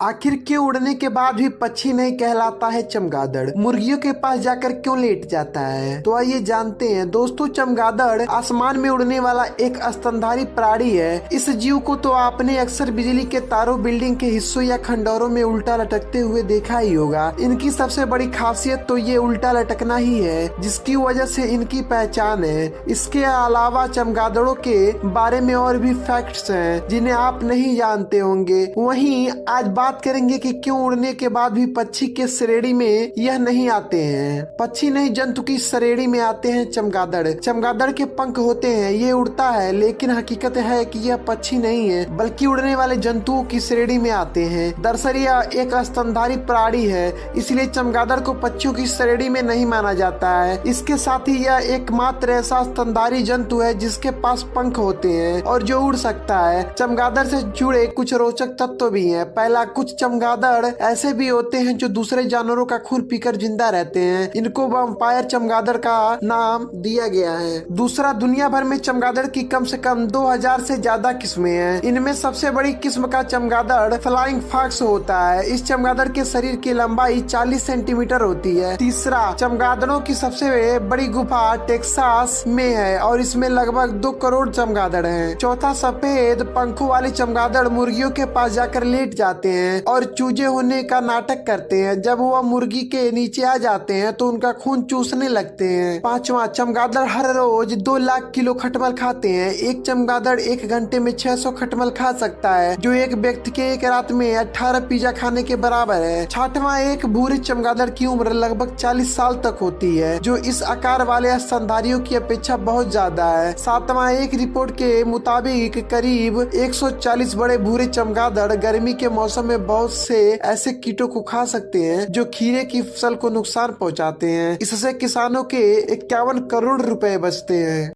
आखिर क्यों उड़ने के बाद भी पक्षी नहीं कहलाता है चमगादड़? मुर्गियों के पास जाकर क्यों लेट जाता है? तो आइए जानते हैं। दोस्तों, चमगादड़ आसमान में उड़ने वाला एक स्तनधारी प्राणी है। इस जीव को तो आपने अक्सर बिजली के तारों, बिल्डिंग के हिस्सों या खंडहरों में उल्टा लटकते हुए देखा ही होगा। इनकी सबसे बड़ी खासियत तो ये उल्टा लटकना ही है, जिसकी वजह से इनकी पहचान है। इसके अलावा चमगादड़ों के बारे में और भी फैक्ट्स हैं जिन्हें आप नहीं जानते होंगे। वहीं आज बात करेंगे कि क्यों उड़ने के बाद भी पक्षी के श्रेणी में यह नहीं आते हैं। पक्षी नहीं, जंतु की श्रेणी में आते हैं चमगादड़। चमगादड़ के पंख होते हैं, ये उड़ता है, लेकिन हकीकत है कि यह पक्षी नहीं है, बल्कि उड़ने वाले जंतुओं की श्रेणी में आते हैं। दरअसल यह एक स्तनधारी प्राणी है, इसलिए चमगादड़ को पक्षियों की श्रेणी में नहीं माना जाता है। इसके साथ ही यह एकमात्र ऐसा स्तनधारी जंतु है जिसके पास पंख होते हैं और जो उड़ सकता है। चमगादड़ से जुड़े कुछ रोचक तत्व भी हैं। पहला, कुछ चमगादड़ ऐसे भी होते हैं जो दूसरे जानवरों का खून पीकर जिंदा रहते हैं। इनको वैम्पायर चमगादड़ का नाम दिया गया है। दूसरा, दुनिया भर में चमगादड़ की कम से कम 2000 से ज्यादा किस्में हैं। इनमें सबसे बड़ी किस्म का चमगादड़ फ्लाइंग फॉक्स होता है। इस चमगादड़ के शरीर की लंबाई 40 सेंटीमीटर होती है। तीसरा, चमगादड़ों की सबसे बड़ी गुफा टेक्सास में है और इसमें लगभग 2 करोड़ चमगादड़ हैं। चौथा, सफेद पंखों वाले चमगादड़ मुर्गियों के पास जाकर लेट जाते हैं और चूजे होने का नाटक करते हैं। जब वह मुर्गी के नीचे आ जाते हैं तो उनका खून चूसने लगते हैं। पांचवा, चमगादड़ हर रोज 2 लाख किलो खटमल खाते हैं। एक चमगादड़ 1 घंटे में 600 खटमल खा सकता है, जो एक व्यक्ति के एक रात में 18 पिज्जा खाने के बराबर है। छठवां, एक भूरे चमगादड़ की उम्र लगभग 40 साल तक होती है, जो इस आकार वाले स्तनधारियों की अपेक्षा बहुत ज्यादा है। सातवां, एक रिपोर्ट के मुताबिक करीब 140 बड़े भूरे चमगादड़ गर्मी के मौसम में बहुत से ऐसे कीटों को खा सकते हैं जो खीरे की फसल को नुकसान पहुंचाते हैं। इससे किसानों के 51 करोड़ रुपए बचते हैं।